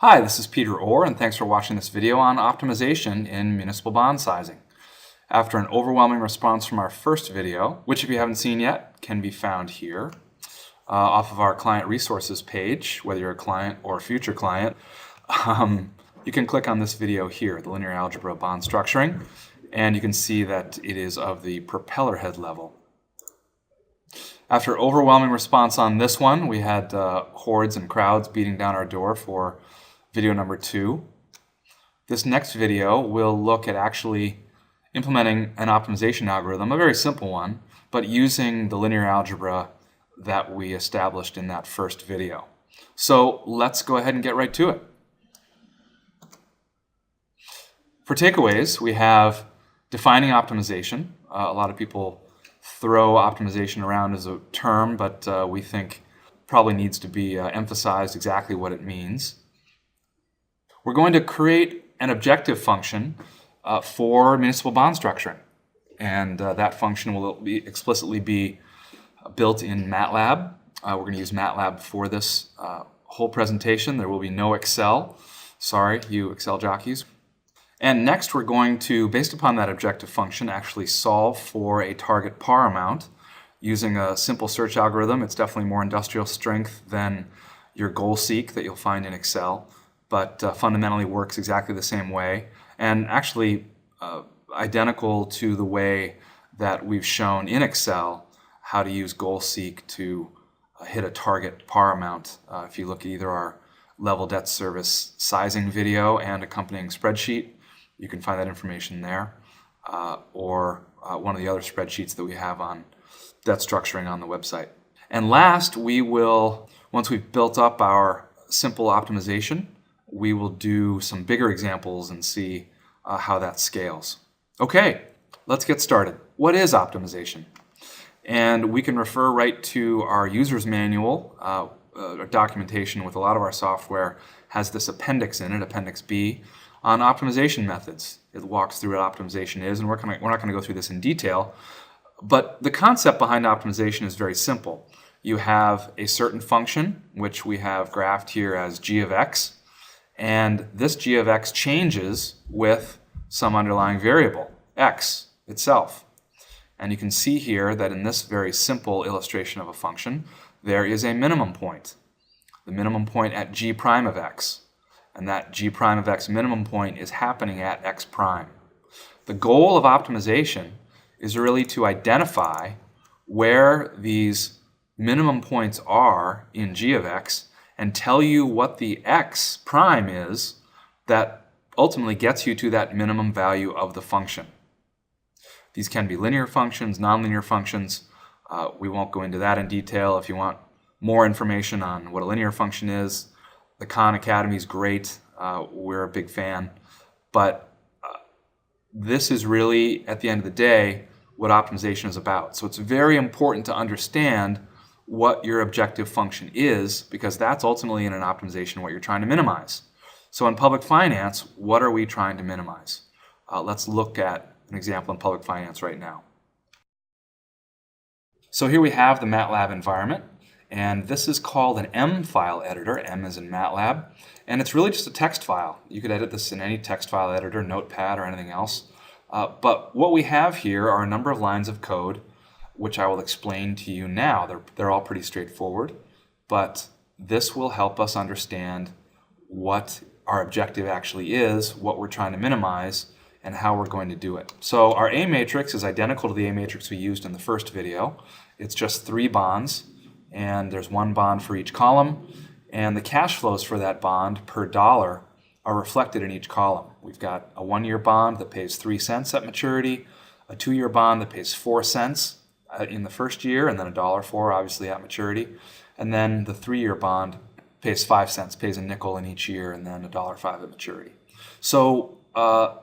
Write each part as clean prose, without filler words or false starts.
Hi, this is Peter Orr, and thanks for watching this video on optimization in municipal bond sizing. After an overwhelming response from our first video, which if you haven't seen yet, can be found here off of our client resources page, whether you're a client or a future client, you can click on this video here, the linear algebra bond structuring, and you can see that it is of the propeller head level. After overwhelming response on this one, we had hordes and crowds beating down our door for video number 2. This next video will look at actually implementing an optimization algorithm, a very simple one, but using the linear algebra that we established in that first video. So let's go ahead and get right to it. For takeaways, we have defining optimization. A lot of people throw optimization around as a term, but we think probably needs to be emphasized exactly what it means. We're going to create an objective function for municipal bond structuring, and that function will explicitly be built in MATLAB. We're going to use MATLAB for this whole presentation. There will be no Excel. Sorry, you Excel jockeys. And next we're going to, based upon that objective function, actually solve for a target par amount using a simple search algorithm. It's definitely more industrial strength than your goal seek that you'll find in Excel, but fundamentally works exactly the same way, and actually identical to the way that we've shown in Excel how to use goal seek to hit a target par amount. If you look at either our level debt service sizing video and accompanying spreadsheet, you can find that information there, or one of the other spreadsheets that we have on debt structuring on the website. And last, we will, once we've built up our simple optimization, we will do some bigger examples and see how that scales. Okay, let's get started. What is optimization? And we can refer right to our user's manual. Documentation with a lot of our software has this appendix in it, Appendix B, on optimization methods. It walks through what optimization is, and we're not going to go through this in detail, but the concept behind optimization is very simple. You have a certain function, which we have graphed here as g of x, and this g of x changes with some underlying variable, x itself. And you can see here that in this very simple illustration of a function, there is a minimum point. The minimum point at g prime of x. And that g prime of x minimum point is happening at x prime. The goal of optimization is really to identify where these minimum points are in g of x and tell you what the x prime is that ultimately gets you to that minimum value of the function. These can be linear functions, nonlinear functions. We won't go into that in detail. If you want more information on what a linear function is, the Khan Academy is great. We're a big fan. But this is really, at the end of the day, what optimization is about. So it's very important to understand what your objective function is, because that's ultimately in an optimization what you're trying to minimize. So in public finance, what are we trying to minimize? Let's look at an example in public finance right now. So here we have the MATLAB environment. And this is called an M file editor. M is in MATLAB. And it's really just a text file. You could edit this in any text file editor, Notepad, or anything else. But what we have here are a number of lines of code, which I will explain to you now. They're all pretty straightforward. But this will help us understand what our objective actually is, what we're trying to minimize, and how we're going to do it. So our A matrix is identical to the A matrix we used in the first video. It's just 3 bonds. And there's 1 bond for each column, and the cash flows for that bond per dollar are reflected in each column. We've got a 1-year bond that pays 3 cents at maturity, a 2-year bond that pays 4 cents in the first year, and then $1.04 obviously at maturity, and then the 3-year bond pays 5 cents, pays a nickel in each year, and then $1.05 at maturity. So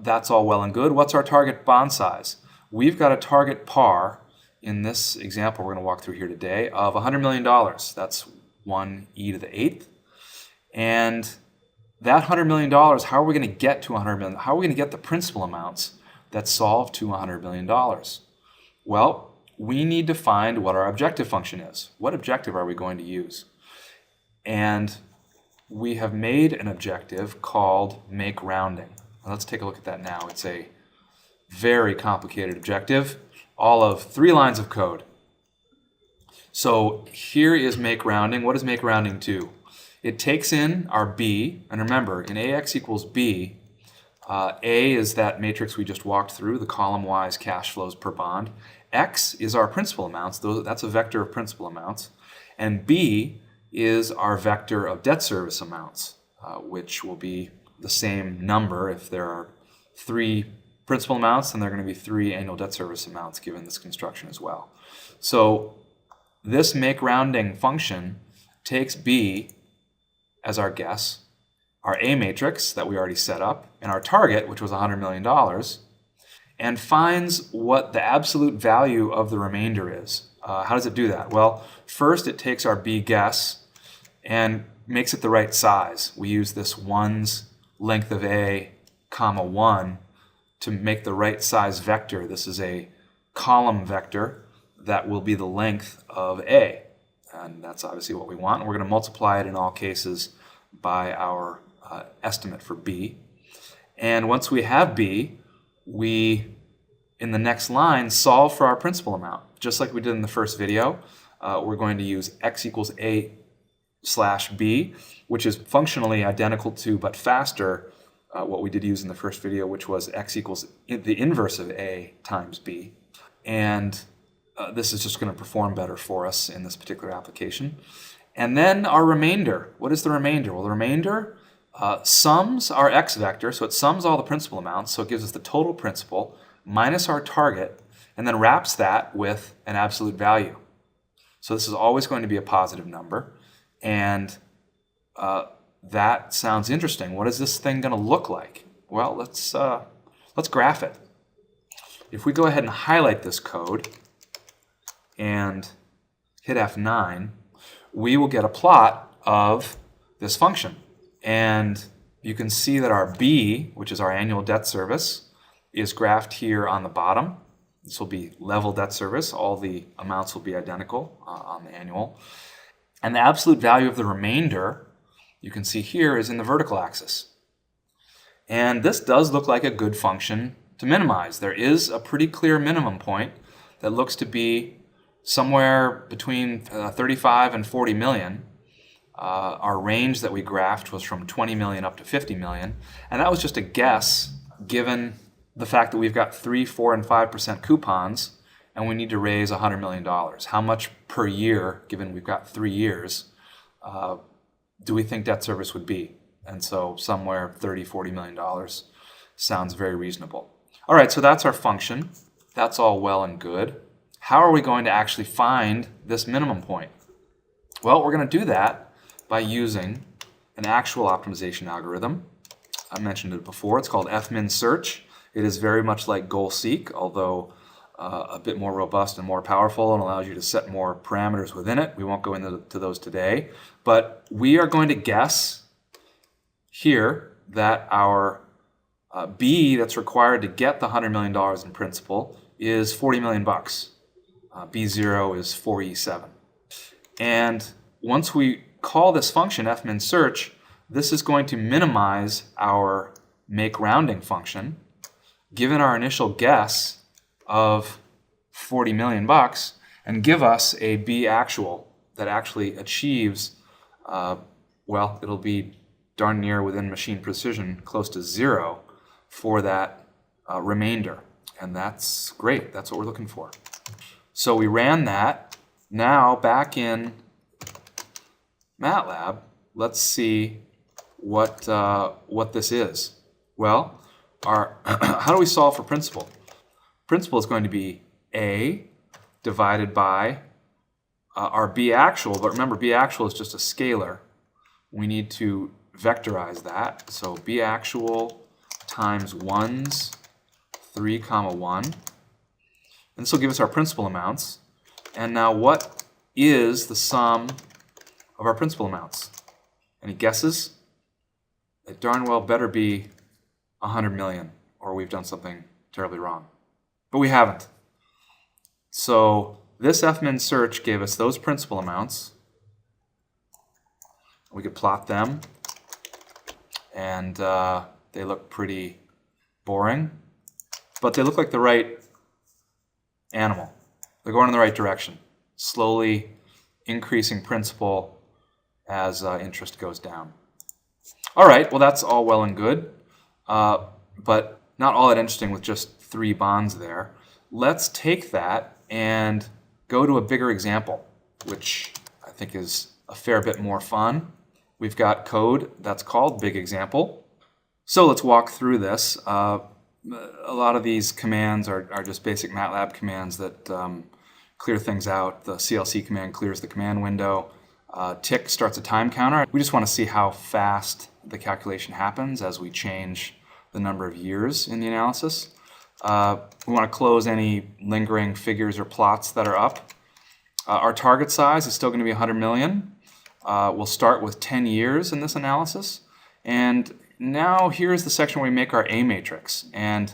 that's all well and good. What's our target bond size? We've got a target par in this example we're going to walk through here today of $100 million. That's 1e to the 8th. And that $100 million, how are we going to get to $100 million? How are we going to get the principal amounts that solve to $100 million? Well, we need to find what our objective function is. What objective are we going to use? And we have made an objective called make rounding. Now, let's take a look at that now. It's a very complicated objective, all of 3 lines of code. So here is make rounding. What does make rounding do? It takes in our b, and remember, in ax equals b, A is that matrix we just walked through, the column-wise cash flows per bond. X is our principal amounts, that's a vector of principal amounts. And B is our vector of debt service amounts, which will be the same number. If there are 3 principal amounts, then there are going to be 3 annual debt service amounts given this construction as well. So this make rounding function takes B as our guess, our A matrix that we already set up, and our target, which was $100 million, and finds what the absolute value of the remainder is. How does it do that? Well, first it takes our B guess and makes it the right size. We use this ones length of A, comma 1 to make the right size vector. This is a column vector that will be the length of A. And that's obviously what we want. And we're going to multiply it in all cases by our estimate for B. And once we have B, we, in the next line, solve for our principal amount. Just like we did in the first video, we're going to use x equals A slash B, which is functionally identical to, but faster, what we did use in the first video, which was x equals the inverse of A times B. And this is just going to perform better for us in this particular application. And then our remainder. What is the remainder? Well, the remainder sums our x vector, so it sums all the principal amounts, so it gives us the total principal minus our target, and then wraps that with an absolute value. So this is always going to be a positive number, and that sounds interesting. What is this thing going to look like? Well, let's graph it. If we go ahead and highlight this code and hit F9, we will get a plot of this function. And you can see that our B, which is our annual debt service, is graphed here on the bottom. This will be level debt service. All the amounts will be identical on the annual. And the absolute value of the remainder, you can see here, is in the vertical axis. And this does look like a good function to minimize. There is a pretty clear minimum point that looks to be somewhere between 35 and 40 million. Our range that we graphed was from 20 million up to 50 million. And that was just a guess given the fact that we've got 3, 4, and 5% coupons and we need to raise $100 million. How much per year, given we've got 3 years, do we think debt service would be? And so somewhere $30, $40 million sounds very reasonable. All right, so that's our function. That's all well and good. How are we going to actually find this minimum point? Well, we're going to do that by using an actual optimization algorithm. I mentioned it before. It's called fminsearch. It is very much like goal-seek, although a bit more robust and more powerful and allows you to set more parameters within it. We won't go into those today. But we are going to guess here that our B that's required to get the $100 million in principal is 40 million bucks. B0 is 4E7. And once we call this function fminsearch, this is going to minimize our make rounding function. Given our initial guess of 40 million bucks, and give us a B actual that actually achieves, well, it'll be darn near within machine precision, close to 0 for that remainder. And that's great. That's what we're looking for. So we ran that. Now back in MATLAB, let's see what this is. Well, how do we solve for principal? Principal is going to be A divided by our B actual, but remember B actual is just a scalar. We need to vectorize that. So B actual times 1's 3, 1. And this will give us our principal amounts. And now what is the sum of our principal amounts? Any guesses? It darn well better be 100 million, or we've done something terribly wrong. But we haven't. So this fminsearch gave us those principal amounts. We could plot them and they look pretty boring, but they look like the right animal. They're going in the right direction, slowly increasing principal as interest goes down. All right, well, that's all well and good, but not all that interesting with just 3 bonds there. Let's take that and go to a bigger example, which I think is a fair bit more fun. We've got code that's called Big Example. So let's walk through this. A lot of these commands are just basic MATLAB commands that clear things out. The CLC command clears the command window. Tick starts a time counter. We just want to see how fast the calculation happens as we change the number of years in the analysis. We want to close any lingering figures or plots that are up. Our target size is still going to be 100 million. We'll start with 10 years in this analysis. And now here's the section where we make our A matrix. And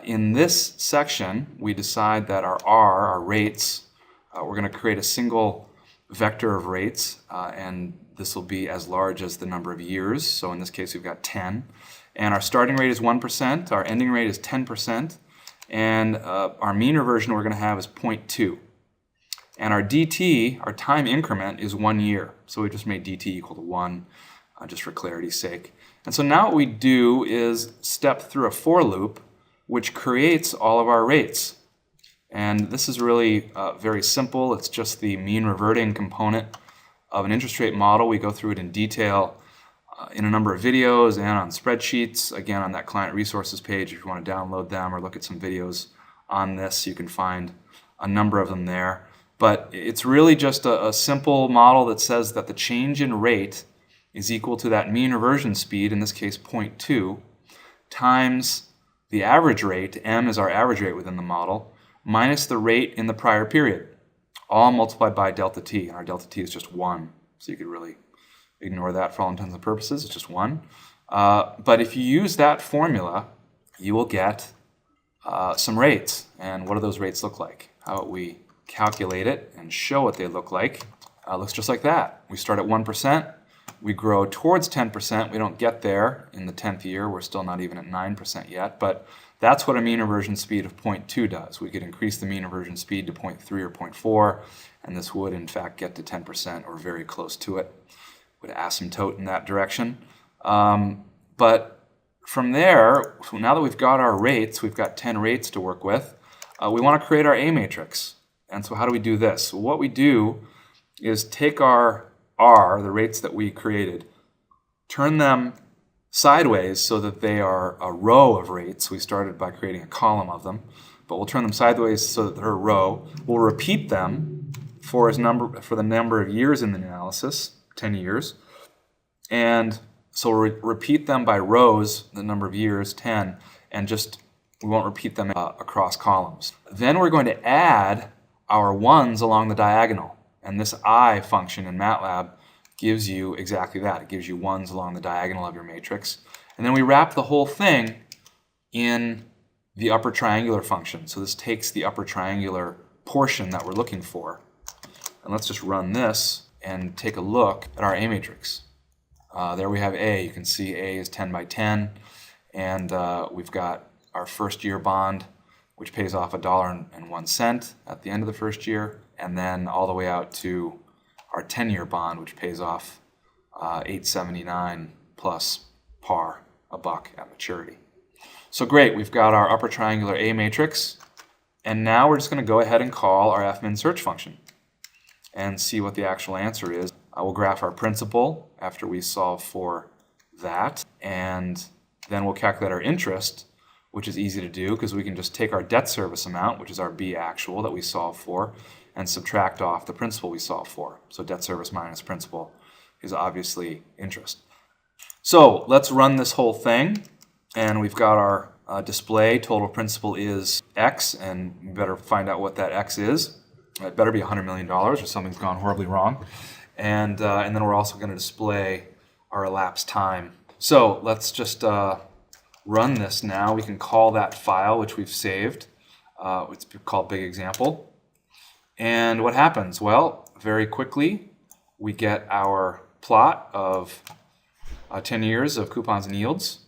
in this section, we decide that our R, our rates, we're going to create a single vector of rates, and this will be as large as the number of years. So in this case, we've got 10. And our starting rate is 1%, our ending rate is 10%, and our mean reversion we're going to have is 0.2. And our dt, our time increment, is 1 year. So we just made dt equal to 1, just for clarity's sake. And so now what we do is step through a for loop, which creates all of our rates. And this is really very simple. It's just the mean reverting component of an interest rate model. We go through it in detail in a number of videos and on spreadsheets. Again, on that client resources page, if you want to download them or look at some videos on this, you can find a number of them there. But it's really just a simple model that says that the change in rate is equal to that mean reversion speed, in this case 0.2, times the average rate, m is our average rate within the model, minus the rate in the prior period, all multiplied by delta t. And our delta t is just 1, so you could really ignore that for all intents and purposes. It's just 1. But if you use that formula, you will get some rates. And what do those rates look like? How about we calculate it and show what they look like? Looks just like that. We start at 1%. We grow towards 10%. We don't get there in the 10th year. We're still not even at 9% yet. But that's what a mean reversion speed of 0.2 does. We could increase the mean reversion speed to 0.3 or 0.4, and this would, in fact, get to 10% or very close to it. Would asymptote in that direction. But from there, now that we've got our rates, we've got 10 rates to work with, we want to create our A matrix. And so how do we do this? Well, what we do is take our R, the rates that we created, turn them sideways so that they are a row of rates. We started by creating a column of them, but we'll turn them sideways so that they're a row. We'll repeat them for the number of years in the analysis, 10 years. And so we'll repeat them by rows, the number of years, 10, and we won't repeat them across columns. Then we're going to add our ones along the diagonal. And this I function in MATLAB gives you exactly that. It gives you ones along the diagonal of your matrix. And then we wrap the whole thing in the upper triangular function. So this takes the upper triangular portion that we're looking for. And let's just run this and take a look at our A matrix. There we have A. You can see A is 10 by 10. And we've got our first year bond, which pays off $1.01 at the end of the first year, and then all the way out to our 10-year bond, which pays off $8.79 plus par, $1 at maturity. So great, we've got our upper triangular A matrix, and now we're just going to go ahead and call our fminsearch function and see what the actual answer is. We'll graph our principal after we solve for that, and then we'll calculate our interest, which is easy to do because we can just take our debt service amount, which is our B actual that we solve for, and subtract off the principal we solve for. So debt service minus principal is obviously interest. So let's run this whole thing, and we've got our display. Total principal is X, and we better find out what that X is. It better be $100 million or something's gone horribly wrong. And then we're also going to display our elapsed time. So let's just run this now. We can call that file, which we've saved. It's called Big Example. And what happens? Well, very quickly, we get our plot of 10 years of coupons and yields,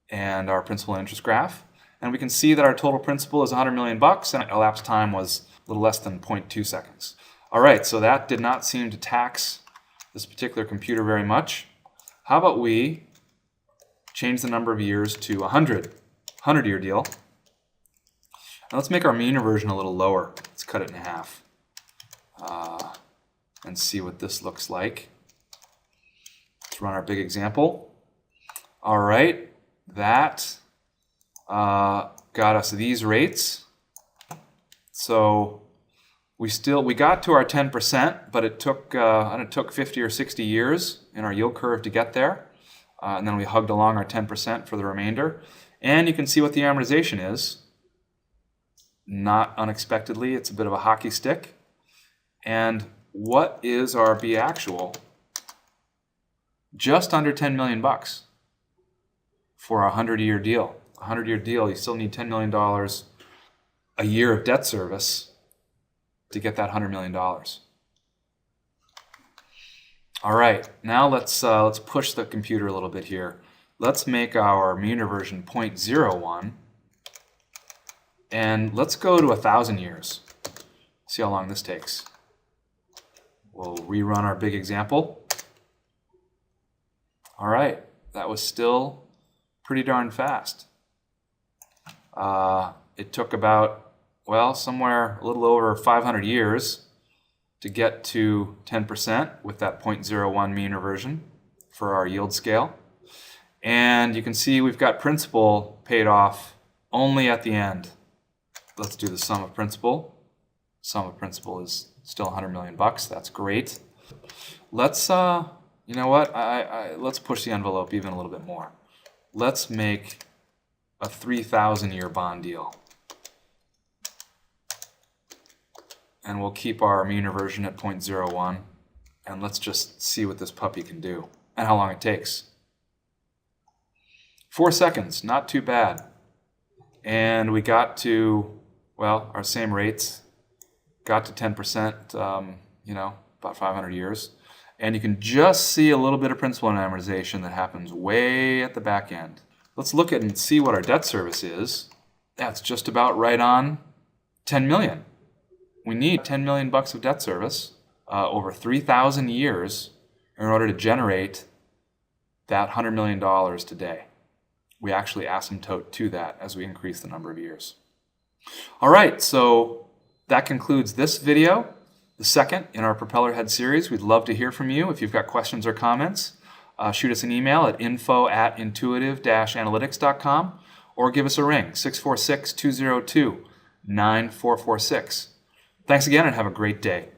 and our principal and interest graph. And we can see that our total principal is 100 million bucks, and elapsed time was a little less than 0.2 seconds. All right, so that did not seem to tax this particular computer very much. How about we change the number of years to 100-year deal. Now let's make our mean reversion a little lower. Let's cut it in half and see what this looks like. Let's run our big example. All right, that got us these rates. So we got to our 10%, but it took 50 or 60 years in our yield curve to get there. And then we hugged along our 10% for the remainder. And you can see what the amortization is. Not unexpectedly, it's a bit of a hockey stick. And what is our B actual? Just under 10 million bucks for a 100-year deal. A 100-year deal, you still need $10 million a year of debt service to get that $100 million. All right, now let's push the computer a little bit here. Let's make our mean reversion 0.01, and let's go to 1,000 years. See how long this takes. We'll rerun our big example. All right, that was still pretty darn fast. It took about, well, somewhere a little over 500 years to get to 10% with that 0.01 mean reversion for our yield scale. And you can see we've got principal paid off only at the end. Let's do the sum of principal. Sum of principal is still 100 million bucks. That's great. Let's, you know what? Let's push the envelope even a little bit more. Let's make a 3,000-year bond deal. And we'll keep our mean reversion at 0.01. And let's just see what this puppy can do and how long it takes. 4 seconds, not too bad. And we got to, well, our same rates. Got to 10%, you know, about 500 years. And you can just see a little bit of principal and amortization that happens way at the back end. Let's look at and see what our debt service is. That's just about right on 10 million. We need 10 million bucks of debt service over 3,000 years in order to generate that $100 million today. We actually asymptote to that as we increase the number of years. All right, so that concludes this video, the second in our Propeller Head series. We'd love to hear from you. If you've got questions or comments, shoot us an email at info@intuitive-analytics.com or give us a ring, 646-202-9446. Thanks again and have a great day.